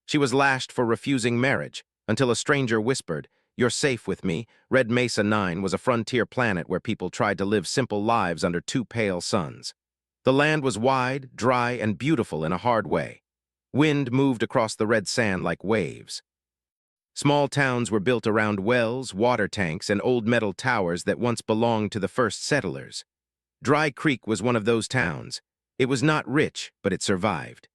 She was lashed for refusing marriage, until a stranger whispered, "You're safe with me." Red Mesa 9 was a frontier planet where people tried to live simple lives under two pale suns. The land was wide, dry, and beautiful in a hard way. Wind moved across the red sand like waves. Small towns were built around wells, water tanks, and old metal towers that once belonged to the first settlers. Dry Creek was one of those towns. It was not rich, but it survived.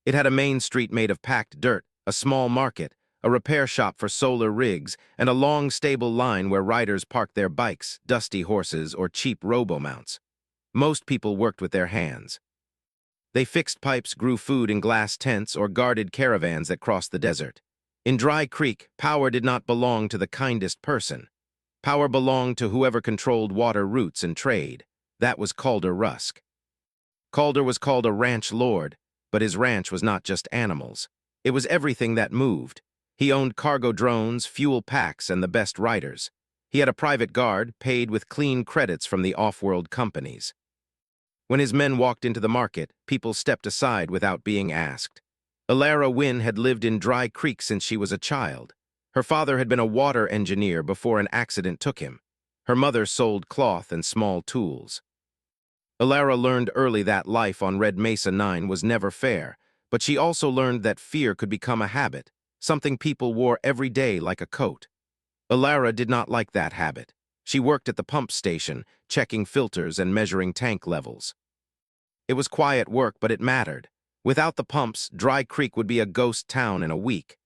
It had a main street made of packed dirt, a small market, a repair shop for solar rigs, and a long stable line where riders parked their bikes, dusty horses, or cheap robo-mounts. Most people worked with their hands. They fixed pipes, grew food in glass tents, or guarded caravans that crossed the desert. In Dry Creek, power did not belong to the kindest person. Power belonged to whoever controlled water routes and trade. That was Calder Rusk. Calder was called a ranch lord, but his ranch was not just animals. It was everything that moved. He owned cargo drones, fuel packs, and the best riders. He had a private guard, paid with clean credits from the off-world companies. When his men walked into the market, people stepped aside without being asked. Alara Wynn had lived in Dry Creek since she was a child. Her father had been a water engineer before an accident took him. Her mother sold cloth and small tools. Alara learned early that life on Red Mesa 9 was never fair, but she also learned that fear could become a habit, something people wore every day like a coat. Alara did not like that habit. She worked at the pump station, checking filters and measuring tank levels. It was quiet work, but it mattered. Without the pumps, Dry Creek would be a ghost town in a week.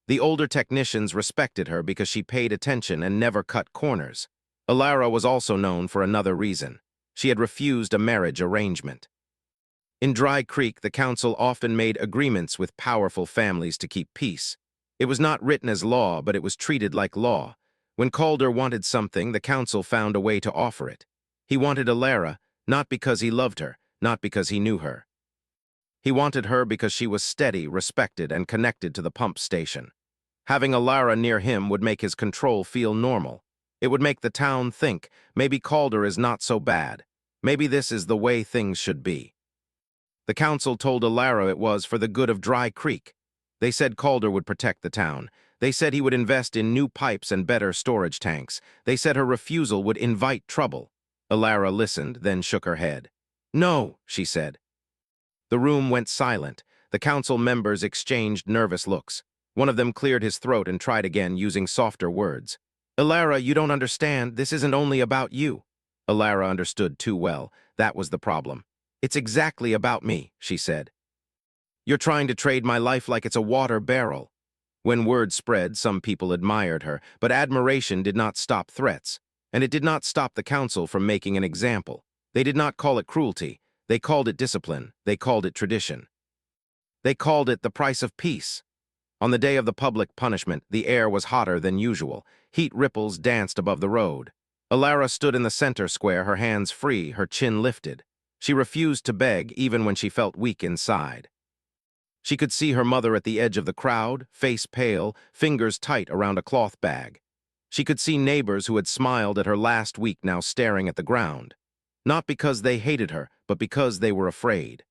The older technicians respected her because she paid attention and never cut corners. Alara was also known for another reason. She had refused a marriage arrangement. In Dry Creek, the council often made agreements with powerful families to keep peace. It was not written as law, but it was treated like law. When Calder wanted something, the council found a way to offer it. He wanted Alara, not because he loved her, not because he knew her. He wanted her because she was steady, respected, and connected to the pump station. Having Alara near him would make his control feel normal. It would make the town think, maybe Calder is not so bad. Maybe this is the way things should be. The council told Alara it was for the good of Dry Creek. They said Calder would protect the town. They said he would invest in new pipes and better storage tanks. They said her refusal would invite trouble. Alara listened, then shook her head. "No," she said. The room went silent. The council members exchanged nervous looks. One of them cleared his throat and tried again, using softer words. "Alara, you don't understand. This isn't only about you." Alara understood too well. That was the problem. "It's exactly about me," she said. "You're trying to trade my life like it's a water barrel." When word spread, some people admired her, but admiration did not stop threats. And it did not stop the council from making an example. They did not call it cruelty. They called it discipline. They called it tradition. They called it the price of peace. On the day of the public punishment, the air was hotter than usual. Heat ripples danced above the road. Alara stood in the center square, her hands free, her chin lifted. She refused to beg, even when she felt weak inside. She could see her mother at the edge of the crowd, face pale, fingers tight around a cloth bag. She could see neighbors who had smiled at her last week now staring at the ground. Not because they hated her, but because they were afraid.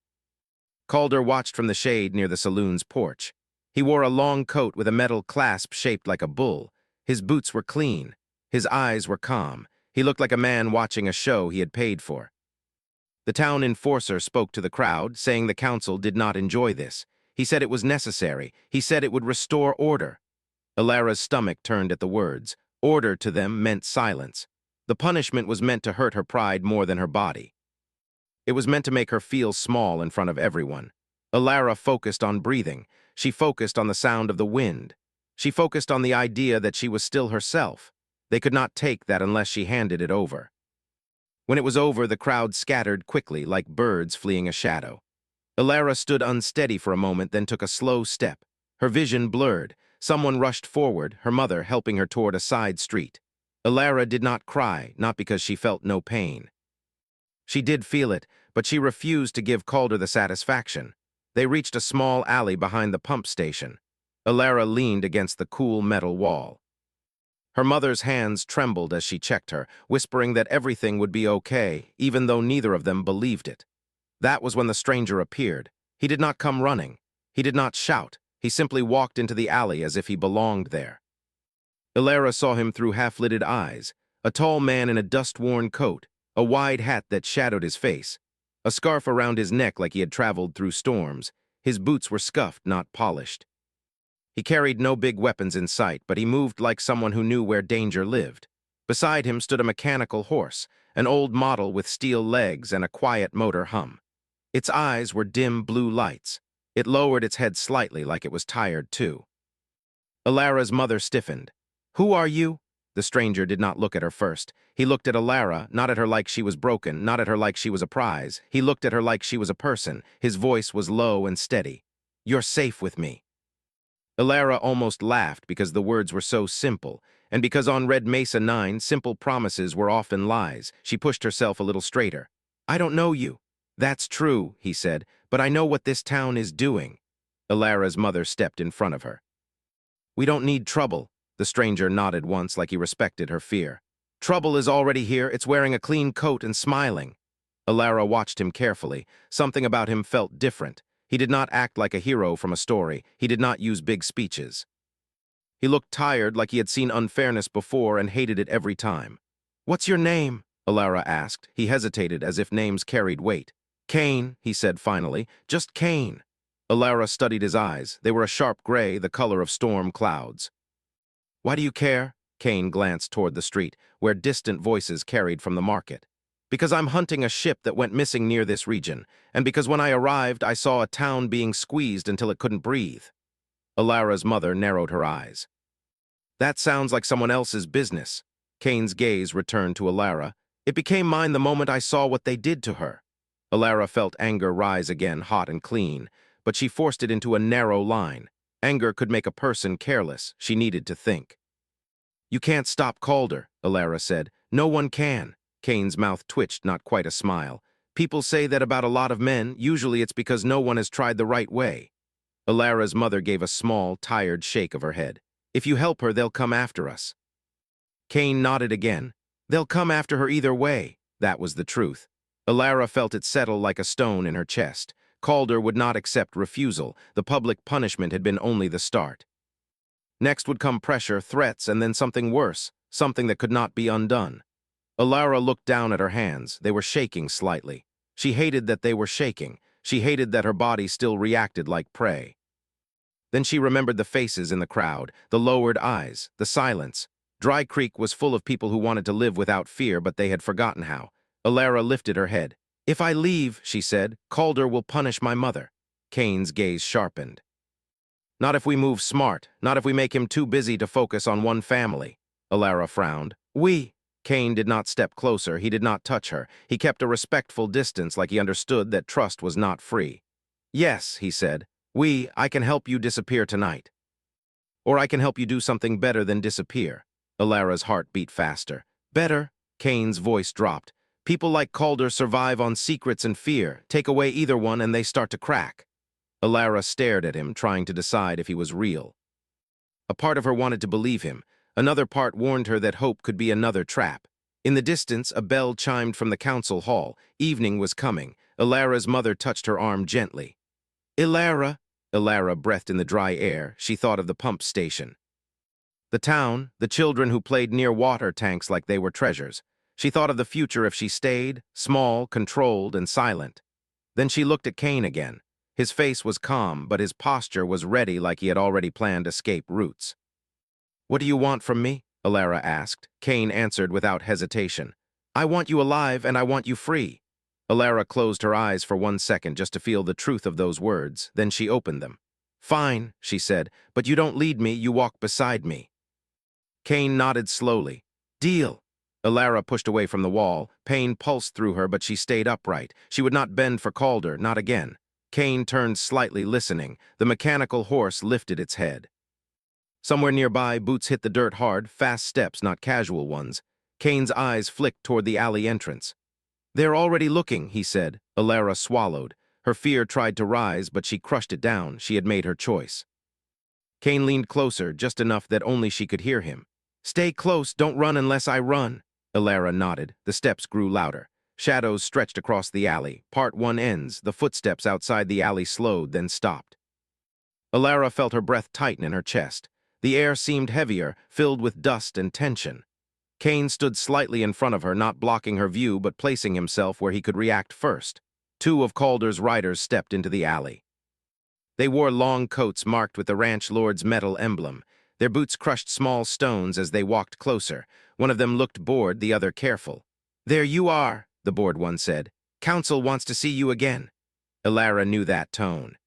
Calder watched from the shade near the saloon's porch. He wore a long coat with a metal clasp shaped like a bull. His boots were clean. His eyes were calm. He looked like a man watching a show he had paid for. The town enforcer spoke to the crowd, saying the council did not enjoy this. He said it was necessary. He said it would restore order. Alara's stomach turned at the words. Order to them meant silence. The punishment was meant to hurt her pride more than her body. It was meant to make her feel small in front of everyone. Alara focused on breathing. She focused on the sound of the wind. She focused on the idea that she was still herself. They could not take that unless she handed it over. When it was over, the crowd scattered quickly like birds fleeing a shadow. Alara stood unsteady for a moment, then took a slow step. Her vision blurred. Someone rushed forward, her mother helping her toward a side street. Alara did not cry, not because she felt no pain. She did feel it, but she refused to give Calder the satisfaction. They reached a small alley behind the pump station. Alara leaned against the cool metal wall. Her mother's hands trembled as she checked her, whispering that everything would be okay, even though neither of them believed it. That was when the stranger appeared. He did not come running. He did not shout. He simply walked into the alley as if he belonged there. Ilara saw him through half-lidded eyes, a tall man in a dust-worn coat, a wide hat that shadowed his face, a scarf around his neck like he had traveled through storms. His boots were scuffed, not polished. He carried no big weapons in sight, but he moved like someone who knew where danger lived. Beside him stood a mechanical horse, an old model with steel legs and a quiet motor hum. Its eyes were dim blue lights. It lowered its head slightly like it was tired too. Ilara's mother stiffened. "Who are you?" The stranger did not look at her first. He looked at Ilara, not at her like she was broken, not at her like she was a prize. He looked at her like she was a person. His voice was low and steady. "You're safe with me." Ilara almost laughed because the words were so simple, and because on Red Mesa 9, simple promises were often lies. She pushed herself a little straighter. "I don't know you." "That's true," he said, "but I know what this town is doing." Ilara's mother stepped in front of her. "We don't need trouble." The stranger nodded once like he respected her fear. "Trouble is already here. It's wearing a clean coat and smiling." Ilara watched him carefully. Something about him felt different. He did not act like a hero from a story. He did not use big speeches. He looked tired, like he had seen unfairness before and hated it every time. "What's your name?" Ilara asked. He hesitated, as if names carried weight. "Kane," he said finally. "Just Kane." Ilara studied his eyes. They were a sharp gray, the color of storm clouds. "Why do you care?" Kane glanced toward the street, where distant voices carried from the market. "Because I'm hunting a ship that went missing near this region, and because when I arrived, I saw a town being squeezed until it couldn't breathe." Ilara's mother narrowed her eyes. "That sounds like someone else's business." Kane's gaze returned to Ilara. "It became mine the moment I saw what they did to her." Ilara felt anger rise again, hot and clean, but she forced it into a narrow line. Anger could make a person careless. She needed to think. "You can't stop Calder," Ilara said. "No one can." Kane's mouth twitched, not quite a smile. "People say that about a lot of men. Usually it's because no one has tried the right way." Ilara's mother gave a small, tired shake of her head. "If you help her, they'll come after us." Kane nodded again. "They'll come after her either way." That was the truth. Ilara felt it settle like a stone in her chest. Calder would not accept refusal. The public punishment had been only the start. Next would come pressure, threats, and then something worse, something that could not be undone. Ilara looked down at her hands. They were shaking slightly. She hated that they were shaking. She hated that her body still reacted like prey. Then she remembered the faces in the crowd, the lowered eyes, the silence. Dry Creek was full of people who wanted to live without fear, but they had forgotten how. Ilara lifted her head. "If I leave," she said, "Calder will punish my mother." Kane's gaze sharpened. "Not if we move smart, not if we make him too busy to focus on one family." Ilara frowned. Kane did not step closer. He did not touch her. He kept a respectful distance, like he understood that trust was not free. "Yes," he said. I can help you disappear tonight. Or I can help you do something better than disappear." Ilara's heart beat faster. "Better?" Kane's voice dropped. "People like Calder survive on secrets and fear. Take away either one and they start to crack." Ilara stared at him, trying to decide if he was real. A part of her wanted to believe him. Another part warned her that hope could be another trap. In the distance, a bell chimed from the council hall. Evening was coming. Ilara's mother touched her arm gently. "Ilara." Ilara breathed in the dry air. She thought of the pump station. The town, the children who played near water tanks like they were treasures. She thought of the future if she stayed, small, controlled, and silent. Then she looked at Kane again. His face was calm, but his posture was ready like he had already planned escape routes. "What do you want from me?" Ilara asked. Kane answered without hesitation. "I want you alive and I want you free." Ilara closed her eyes for 1 second just to feel the truth of those words. Then she opened them. "Fine," she said, "but you don't lead me, you walk beside me." Kane nodded slowly. "Deal." Ilara pushed away from the wall. Pain pulsed through her, but she stayed upright. She would not bend for Calder, not again. Kane turned slightly, listening. The mechanical horse lifted its head. Somewhere nearby, boots hit the dirt hard, fast steps, not casual ones. Kane's eyes flicked toward the alley entrance. "They're already looking," he said. Ilara swallowed. Her fear tried to rise, but she crushed it down. She had made her choice. Kane leaned closer, just enough that only she could hear him. "Stay close, don't run unless I run." Ilara nodded. The steps grew louder. Shadows stretched across the alley. Part 1 ends. The footsteps outside the alley slowed, then stopped. Alara felt her breath tighten in her chest. The air seemed heavier, filled with dust and tension. Kane stood slightly in front of her, not blocking her view but placing himself where he could react first. Two of Calder's riders stepped into the alley. They wore long coats marked with the ranch lord's metal emblem. Their boots crushed small stones as they walked closer. One of them looked bored, the other careful. "There you are," the bored one said. "Council wants to see you again." Alara knew that tone.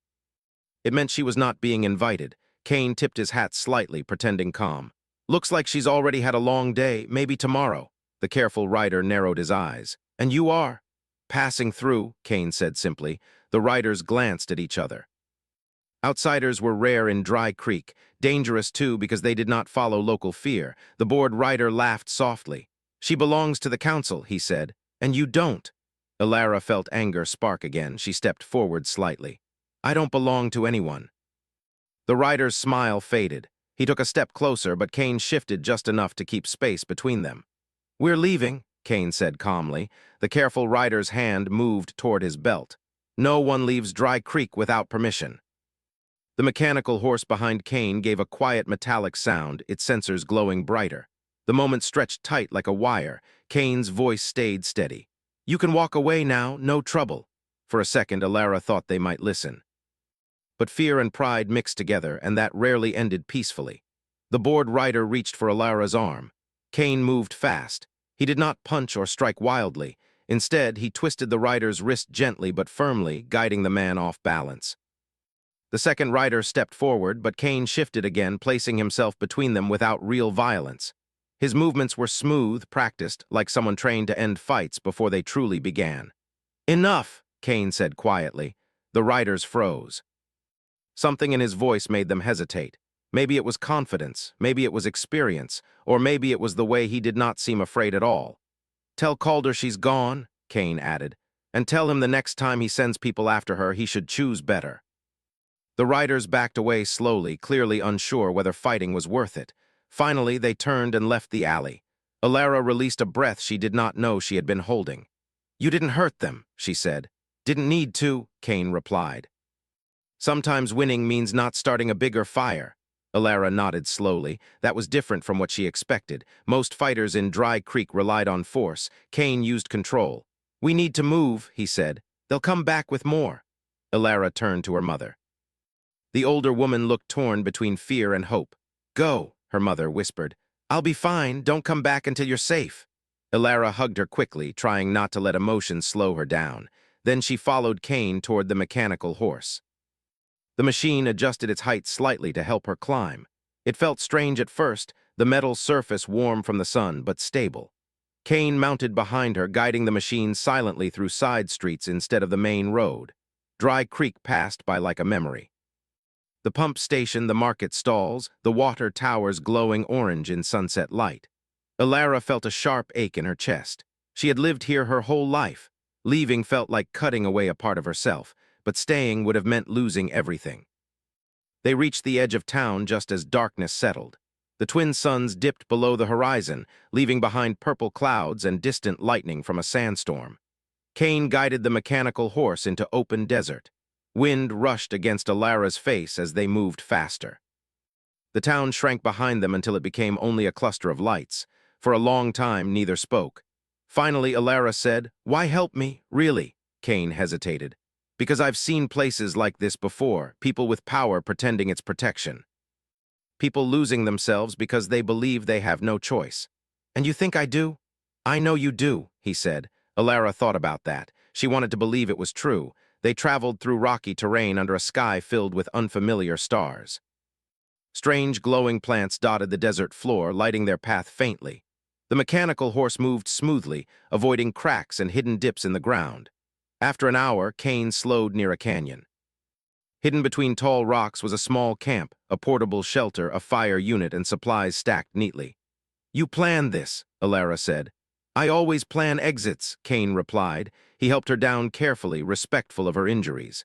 It meant she was not being invited. Kane tipped his hat slightly, pretending calm. "Looks like she's already had a long day, maybe tomorrow." The careful rider narrowed his eyes. "And you are?" "Passing through," Kane said simply. The riders glanced at each other. Outsiders were rare in Dry Creek, dangerous too because they did not follow local fear. The bored rider laughed softly. "She belongs to the council," he said. "And you don't." Alara felt anger spark again. She stepped forward slightly. "I don't belong to anyone." The rider's smile faded. He took a step closer, but Kane shifted just enough to keep space between them. "We're leaving," Kane said calmly. The careful rider's hand moved toward his belt. "No one leaves Dry Creek without permission." The mechanical horse behind Kane gave a quiet metallic sound, its sensors glowing brighter. The moment stretched tight like a wire. Kane's voice stayed steady. "You can walk away now, no trouble." For a second, Alara thought they might listen. But fear and pride mixed together, and that rarely ended peacefully. The bored rider reached for Alara's arm. Kane moved fast. He did not punch or strike wildly. Instead, he twisted the rider's wrist gently but firmly, guiding the man off balance. The second rider stepped forward, but Kane shifted again, placing himself between them without real violence. His movements were smooth, practiced, like someone trained to end fights before they truly began. "Enough," Kane said quietly. The riders froze. Something in his voice made them hesitate. Maybe it was confidence, maybe it was experience, or maybe it was the way he did not seem afraid at all. "Tell Calder she's gone," Kane added, "and tell him the next time he sends people after her, he should choose better." The riders backed away slowly, clearly unsure whether fighting was worth it. Finally, they turned and left the alley. Alara released a breath she did not know she had been holding. "You didn't hurt them," she said. "Didn't need to," Kane replied. "Sometimes winning means not starting a bigger fire." Alara nodded slowly. That was different from what she expected. Most fighters in Dry Creek relied on force. Kane used control. "We need to move," he said. "They'll come back with more." Alara turned to her mother. The older woman looked torn between fear and hope. "Go," her mother whispered. "I'll be fine. Don't come back until you're safe." Alara hugged her quickly, trying not to let emotion slow her down. Then she followed Kane toward the mechanical horse. The machine adjusted its height slightly to help her climb. It felt strange at first, the metal surface warm from the sun, but stable. Kane mounted behind her, guiding the machine silently through side streets instead of the main road. Dry Creek passed by like a memory. The pump station, the market stalls, the water towers glowing orange in sunset light. Alara felt a sharp ache in her chest. She had lived here her whole life. Leaving felt like cutting away a part of herself, but staying would have meant losing everything. They reached the edge of town just as darkness settled. The twin suns dipped below the horizon, leaving behind purple clouds and distant lightning from a sandstorm. Kane guided the mechanical horse into open desert. Wind rushed against Alara's face as they moved faster. The town shrank behind them until it became only a cluster of lights. For a long time, neither spoke. Finally, Alara said, "Why help me, really?" Kane hesitated. "Because I've seen places like this before, people with power pretending it's protection. People losing themselves because they believe they have no choice." "And you think I do?" "I know you do," he said. Alara thought about that. She wanted to believe it was true. They traveled through rocky terrain under a sky filled with unfamiliar stars. Strange glowing plants dotted the desert floor, lighting their path faintly. The mechanical horse moved smoothly, avoiding cracks and hidden dips in the ground. After an hour, Kane slowed near a canyon. Hidden between tall rocks was a small camp, a portable shelter, a fire unit, and supplies stacked neatly. "You planned this," Alara said. "I always plan exits," Kane replied. He helped her down carefully, respectful of her injuries.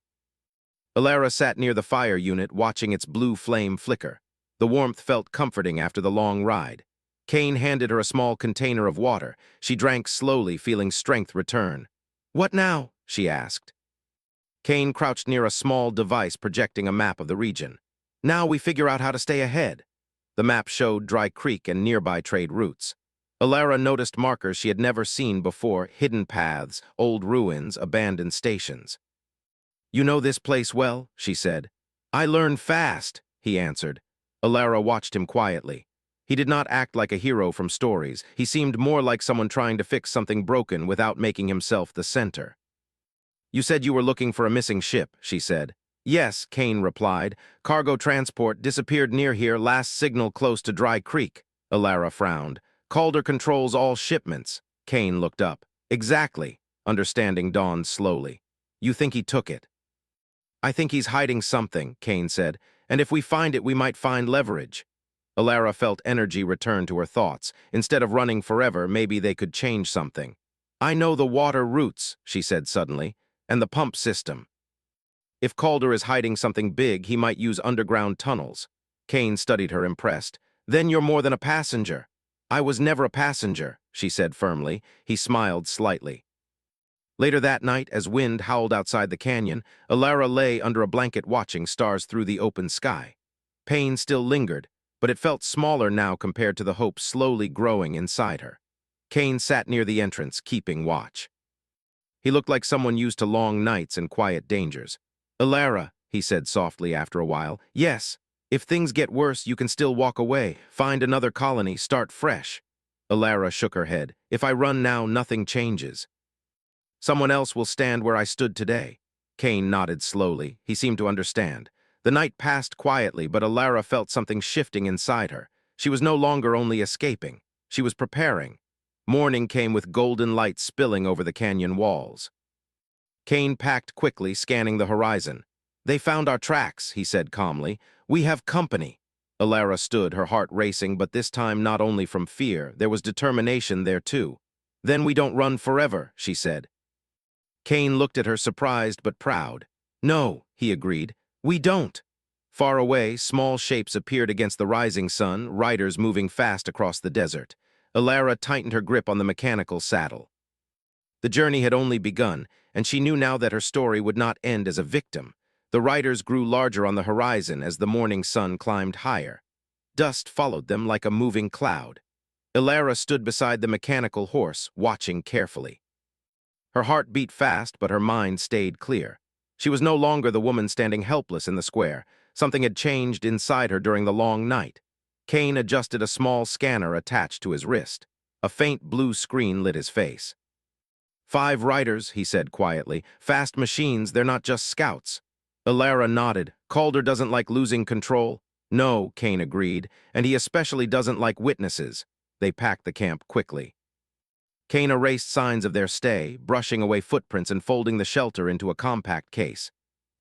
Alara sat near the fire unit, watching its blue flame flicker. The warmth felt comforting after the long ride. Kane handed her a small container of water. She drank slowly, feeling strength return. "What now?" she asked. Kane crouched near a small device projecting a map of the region. Now we figure out how to stay ahead. The map showed Dry Creek and nearby trade routes. Alara noticed markers she had never seen before, hidden paths, old ruins, abandoned stations. "You know this place well?" she said. "I learn fast," he answered. Alara watched him quietly. He did not act like a hero from stories. He seemed more like someone trying to fix something broken without making himself the center. "You said you were looking for a missing ship," she said. "Yes," Kane replied. "Cargo transport disappeared near here, last signal close to Dry Creek." Alara frowned. "Calder controls all shipments." Kane looked up. "Exactly." Understanding dawned slowly. "You think he took it?" "I think he's hiding something," Kane said. "And if we find it, we might find leverage." Alara felt energy return to her thoughts. Instead of running forever, maybe they could change something. "I know the water routes," she said suddenly, "and the pump system. If Calder is hiding something big, he might use underground tunnels." Kane studied her, impressed. "Then you're more than a passenger." "I was never a passenger," she said firmly. He smiled slightly. Later that night, as wind howled outside the canyon, Alara lay under a blanket watching stars through the open sky. Pain still lingered, but it felt smaller now compared to the hope slowly growing inside her. Kane sat near the entrance, keeping watch. He looked like someone used to long nights and quiet dangers. "Alara," he said softly after a while, "yes, if things get worse, you can still walk away, find another colony, start fresh." Alara shook her head. "If I run now, nothing changes. Someone else will stand where I stood today." Kane nodded slowly. He seemed to understand. The night passed quietly, but Alara felt something shifting inside her. She was no longer only escaping. She was preparing. Morning came with golden light spilling over the canyon walls. Kane packed quickly, scanning the horizon. "They found our tracks," he said calmly. "We have company." Alara stood, her heart racing, but this time not only from fear. There was determination there too. "Then we don't run forever," she said. Kane looked at her, surprised but proud. "No," he agreed, "we don't." Far away, small shapes appeared against the rising sun, riders moving fast across the desert. Alara tightened her grip on the mechanical saddle. The journey had only begun, and she knew now that her story would not end as a victim. The riders grew larger on the horizon as the morning sun climbed higher. Dust followed them like a moving cloud. Alara stood beside the mechanical horse, watching carefully. Her heart beat fast, but her mind stayed clear. She was no longer the woman standing helpless in the square. Something had changed inside her during the long night. Kane adjusted a small scanner attached to his wrist. A faint blue screen lit his face. "5 riders," he said quietly. "Fast machines, they're not just scouts." Alara nodded. "Calder doesn't like losing control." "No," Kane agreed, "and he especially doesn't like witnesses." They packed the camp quickly. Kane erased signs of their stay, brushing away footprints and folding the shelter into a compact case.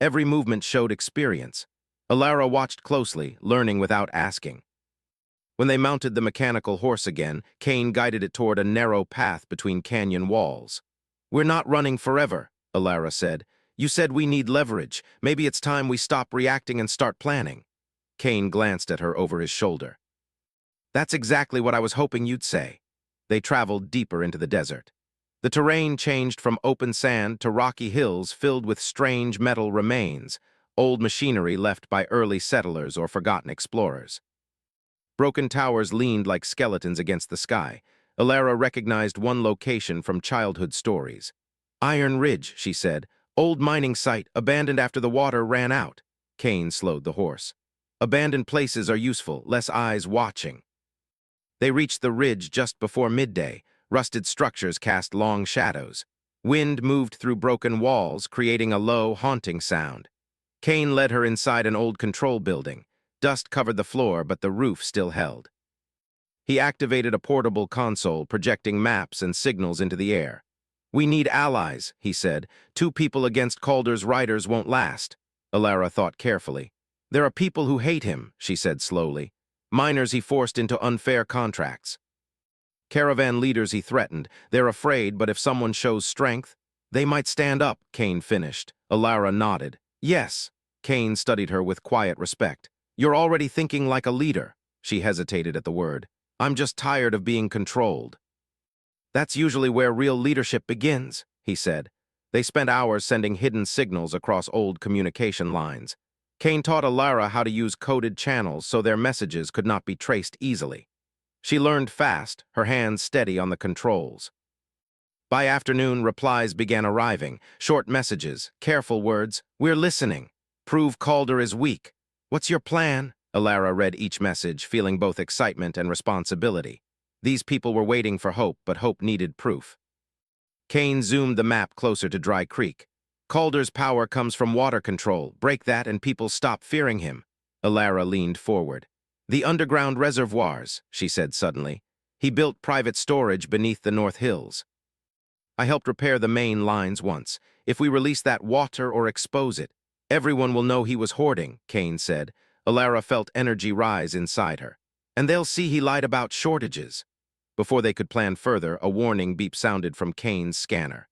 Every movement showed experience. Alara watched closely, learning without asking. When they mounted the mechanical horse again, Kane guided it toward a narrow path between canyon walls. "We're not running forever," Alara said. "You said we need leverage. Maybe it's time we stop reacting and start planning." Kane glanced at her over his shoulder. "That's exactly what I was hoping you'd say." They traveled deeper into the desert. The terrain changed from open sand to rocky hills filled with strange metal remains, old machinery left by early settlers or forgotten explorers. Broken towers leaned like skeletons against the sky. Alara recognized one location from childhood stories. "Iron Ridge," she said. "Old mining site, abandoned after the water ran out." Kane slowed the horse. "Abandoned places are useful, less eyes watching." They reached the ridge just before midday. Rusted structures cast long shadows. Wind moved through broken walls, creating a low, haunting sound. Kane led her inside an old control building. Dust covered the floor, but the roof still held. He activated a portable console, projecting maps and signals into the air. "We need allies," he said. "2 people against Calder's riders won't last." Alara thought carefully. "There are people who hate him," she said slowly. "Miners he forced into unfair contracts. Caravan leaders he threatened. They're afraid, but if someone shows strength, they might stand up," Kane finished. Alara nodded. "Yes." Kane studied her with quiet respect. "You're already thinking like a leader." She hesitated at the word. "I'm just tired of being controlled." "That's usually where real leadership begins," he said. They spent hours sending hidden signals across old communication lines. Kane taught Alara how to use coded channels so their messages could not be traced easily. She learned fast, her hands steady on the controls. By afternoon, replies began arriving, short messages, careful words, "We're listening. Prove Calder is weak. What's your plan?" Alara read each message, feeling both excitement and responsibility. These people were waiting for hope, but hope needed proof. Kane zoomed the map closer to Dry Creek. "Calder's power comes from water control. Break that and people stop fearing him." Alara leaned forward. "The underground reservoirs," she said suddenly. "He built private storage beneath the North Hills. I helped repair the main lines once. If we release that water or expose it, everyone will know he was hoarding," Kane said. Alara felt energy rise inside her. "And they'll see he lied about shortages." Before they could plan further, a warning beep sounded from Kane's scanner.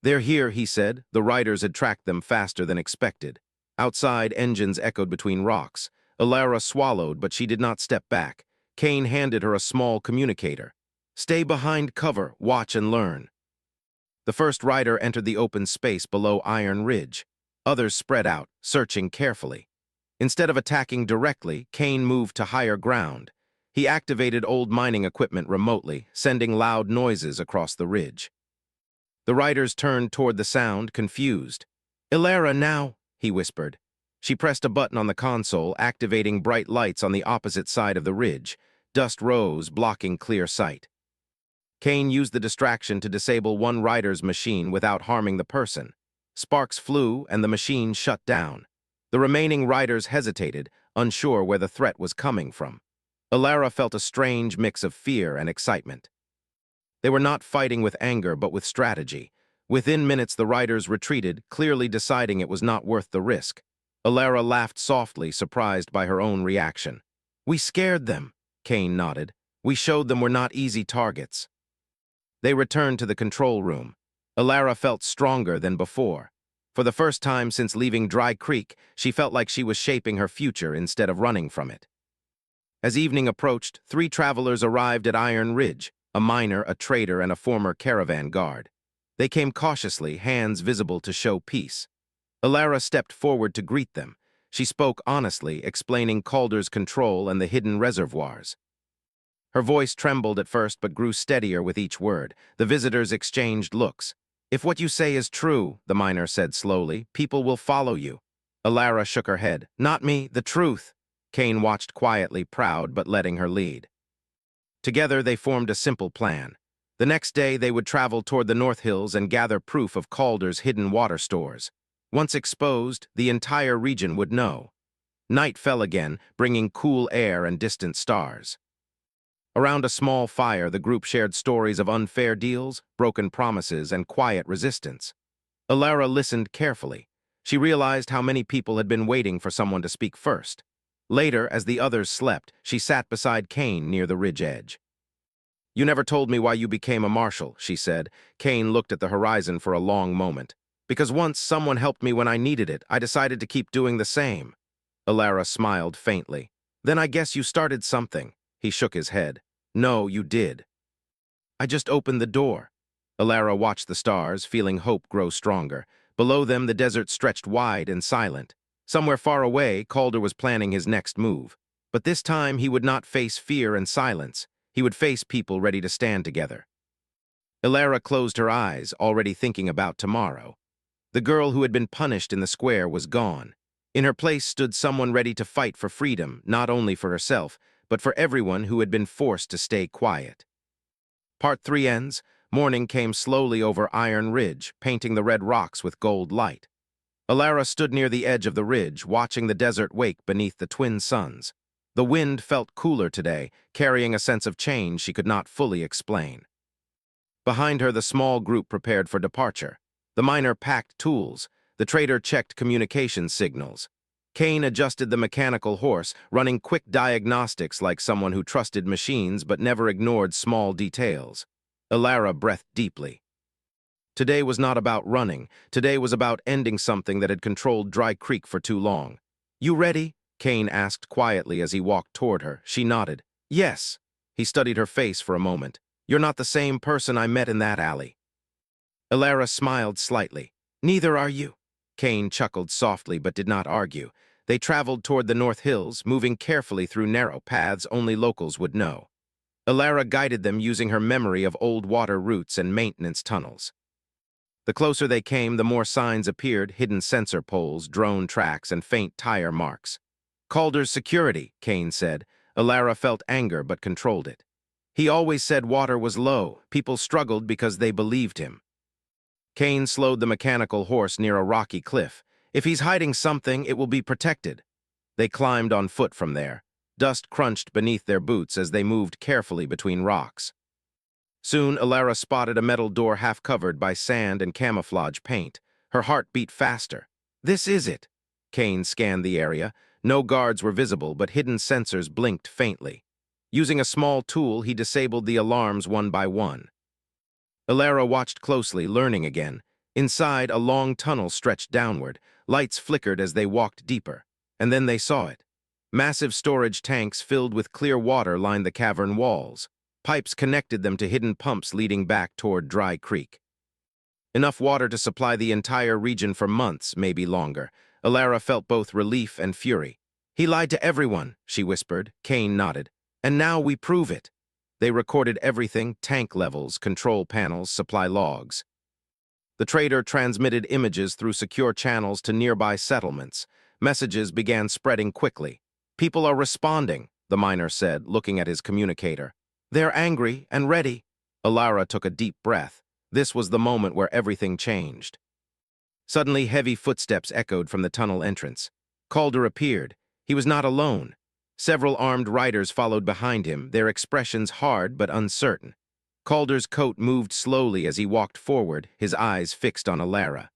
"They're here," he said. The riders had tracked them faster than expected. Outside, engines echoed between rocks. Alara swallowed, but she did not step back. Kane handed her a small communicator. "Stay behind cover, watch and learn." The first rider entered the open space below Iron Ridge. Others spread out, searching carefully. Instead of attacking directly, Kane moved to higher ground. He activated old mining equipment remotely, sending loud noises across the ridge. The riders turned toward the sound, confused. "Alara now," he whispered. She pressed a button on the console, activating bright lights on the opposite side of the ridge. Dust rose, blocking clear sight. Kane used the distraction to disable one rider's machine without harming the person. Sparks flew, and the machine shut down. The remaining riders hesitated, unsure where the threat was coming from. Alara felt a strange mix of fear and excitement. They were not fighting with anger, but with strategy. Within minutes, the riders retreated, clearly deciding it was not worth the risk. Alara laughed softly, surprised by her own reaction. "We scared them," Kane nodded. "We showed them we're not easy targets." They returned to the control room. Alara felt stronger than before. For the first time since leaving Dry Creek, she felt like she was shaping her future instead of running from it. As evening approached, 3 travelers arrived at Iron Ridge, a miner, a trader, and a former caravan guard. They came cautiously, hands visible to show peace. Alara stepped forward to greet them. She spoke honestly, explaining Calder's control and the hidden reservoirs. Her voice trembled at first but grew steadier with each word. The visitors exchanged looks. "If what you say is true," the miner said slowly, "people will follow you." Alara shook her head. "Not me, the truth." Kane watched quietly, proud but letting her lead. Together they formed a simple plan. The next day they would travel toward the North Hills and gather proof of Calder's hidden water stores. Once exposed, the entire region would know. Night fell again, bringing cool air and distant stars. Around a small fire, the group shared stories of unfair deals, broken promises, and quiet resistance. Alara listened carefully. She realized how many people had been waiting for someone to speak first. Later, as the others slept, she sat beside Kane near the ridge edge. "You never told me why you became a marshal," she said. Kane looked at the horizon for a long moment. "Because once someone helped me when I needed it, I decided to keep doing the same." Alara smiled faintly. "Then I guess you started something." He shook his head. "No, you did. I just opened the door." Alara watched the stars, feeling hope grow stronger. Below them, the desert stretched wide and silent. Somewhere far away, Calder was planning his next move. But this time, he would not face fear and silence. He would face people ready to stand together. Alara closed her eyes, already thinking about tomorrow. The girl who had been punished in the square was gone. In her place stood someone ready to fight for freedom, not only for herself, but for everyone who had been forced to stay quiet. Part 3 ends. Morning came slowly over Iron Ridge, painting the red rocks with gold light. Alara stood near the edge of the ridge, watching the desert wake beneath the twin suns. The wind felt cooler today, carrying a sense of change she could not fully explain. Behind her, the small group prepared for departure. The miner packed tools. The trader checked communication signals. Kane adjusted the mechanical horse, running quick diagnostics like someone who trusted machines but never ignored small details. Alara breathed deeply. Today was not about running. Today was about ending something that had controlled Dry Creek for too long. "You ready?" Kane asked quietly as he walked toward her. She nodded. "Yes." He studied her face for a moment. "You're not the same person I met in that alley." Alara smiled slightly. "Neither are you." Kane chuckled softly but did not argue. They traveled toward the North Hills, moving carefully through narrow paths only locals would know. Alara guided them using her memory of old water routes and maintenance tunnels. The closer they came, the more signs appeared, hidden sensor poles, drone tracks, and faint tire marks. Calder's security, Kane said. Alara felt anger but controlled it. He always said water was low. People struggled because they believed him. Kane slowed the mechanical horse near a rocky cliff. If he's hiding something, it will be protected. They climbed on foot from there. Dust crunched beneath their boots as they moved carefully between rocks. Soon, Alara spotted a metal door half-covered by sand and camouflage paint. Her heart beat faster. This is it. Kane scanned the area. No guards were visible, but hidden sensors blinked faintly. Using a small tool, he disabled the alarms one by one. Alara watched closely, learning again. Inside, a long tunnel stretched downward. Lights flickered as they walked deeper. And then they saw it. Massive storage tanks filled with clear water lined the cavern walls. Pipes connected them to hidden pumps leading back toward Dry Creek. Enough water to supply the entire region for months, maybe longer. Alara felt both relief and fury. He lied to everyone, she whispered. Kane nodded. And now we prove it. They recorded everything, tank levels, control panels, supply logs. The trader transmitted images through secure channels to nearby settlements. Messages began spreading quickly. People are responding, the miner said, looking at his communicator. They're angry and ready. Alara took a deep breath. This was the moment where everything changed. Suddenly, heavy footsteps echoed from the tunnel entrance. Calder appeared. He was not alone. Several armed riders followed behind him, their expressions hard but uncertain. Calder's coat moved slowly as he walked forward, his eyes fixed on Alara.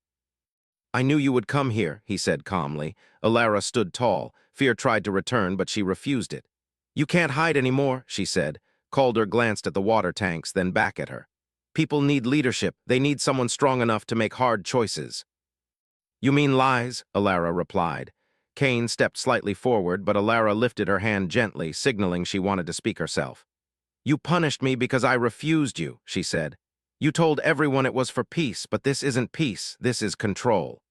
I knew you would come here, he said calmly. Alara stood tall. Fear tried to return, but she refused it. You can't hide anymore, she said. Calder glanced at the water tanks, then back at her. People need leadership. They need someone strong enough to make hard choices. You mean lies, Alara replied. Kane stepped slightly forward, but Alara lifted her hand gently, signaling she wanted to speak herself. You punished me because I refused you, she said. You told everyone it was for peace, but this isn't peace, this is control.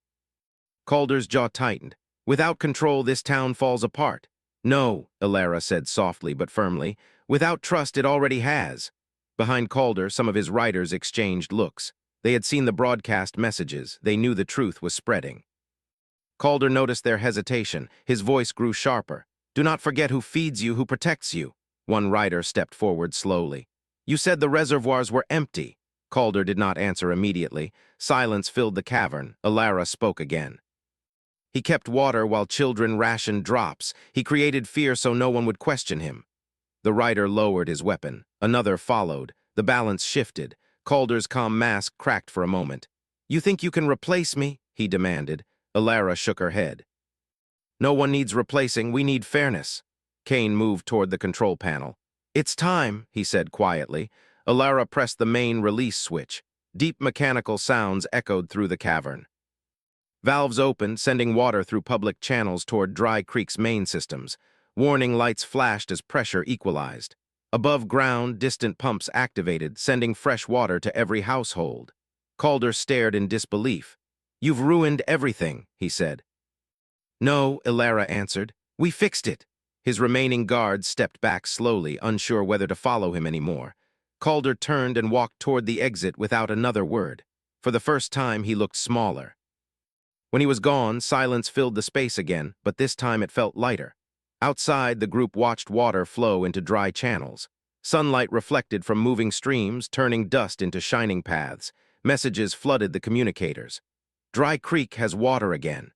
Calder's jaw tightened. Without control, this town falls apart. No, Alara said softly but firmly. Without trust, it already has. Behind Calder, some of his riders exchanged looks. They had seen the broadcast messages. They knew the truth was spreading. Calder noticed their hesitation. His voice grew sharper. Do not forget who feeds you, who protects you. One rider stepped forward slowly. You said the reservoirs were empty. Calder did not answer immediately. Silence filled the cavern. Alara spoke again. He kept water while children rationed drops. He created fear so no one would question him. The rider lowered his weapon. Another followed. The balance shifted. Calder's calm mask cracked for a moment. You think you can replace me? He demanded. Alara shook her head. No one needs replacing. We need fairness. Kane moved toward the control panel. It's time, he said quietly. Alara pressed the main release switch. Deep mechanical sounds echoed through the cavern. Valves opened, sending water through public channels toward Dry Creek's main systems. Warning lights flashed as pressure equalized. Above ground, distant pumps activated, sending fresh water to every household. Calder stared in disbelief. You've ruined everything, he said. No, Alara answered. We fixed it. His remaining guards stepped back slowly, unsure whether to follow him anymore. Calder turned and walked toward the exit without another word. For the first time, he looked smaller. When he was gone, silence filled the space again, but this time it felt lighter. Outside, the group watched water flow into dry channels. Sunlight reflected from moving streams, turning dust into shining paths. Messages flooded the communicators. Dry Creek has water again.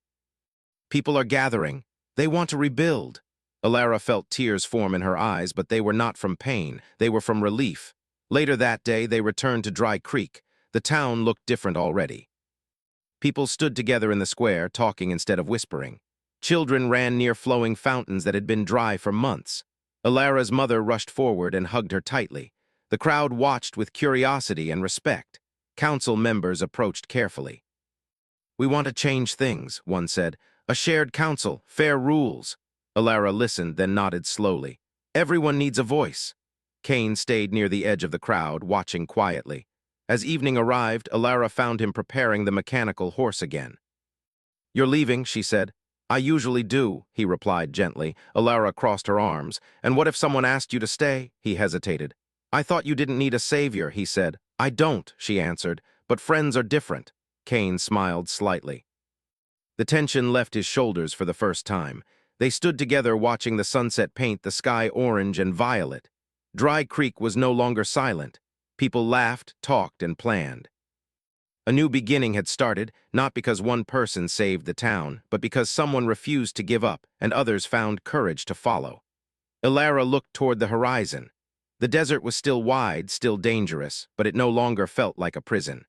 People are gathering. They want to rebuild. Alara felt tears form in her eyes, but they were not from pain. They were from relief. Later that day, they returned to Dry Creek. The town looked different already. People stood together in the square, talking instead of whispering. Children ran near flowing fountains that had been dry for months. Alara's mother rushed forward and hugged her tightly. The crowd watched with curiosity and respect. Council members approached carefully. We want to change things, one said. A shared council, fair rules. Alara listened, then nodded slowly. Everyone needs a voice. Kane stayed near the edge of the crowd, watching quietly. As evening arrived, Alara found him preparing the mechanical horse again. You're leaving, she said. I usually do, he replied gently. Alara crossed her arms. And what if someone asked you to stay? He hesitated. I thought you didn't need a savior, he said. I don't, she answered, but friends are different. Kane smiled slightly. The tension left his shoulders for the first time. They stood together watching the sunset paint the sky orange and violet. Dry Creek was no longer silent. People laughed, talked, and planned. A new beginning had started, not because one person saved the town, but because someone refused to give up and others found courage to follow. Ilara looked toward the horizon. The desert was still wide, still dangerous, but it no longer felt like a prison.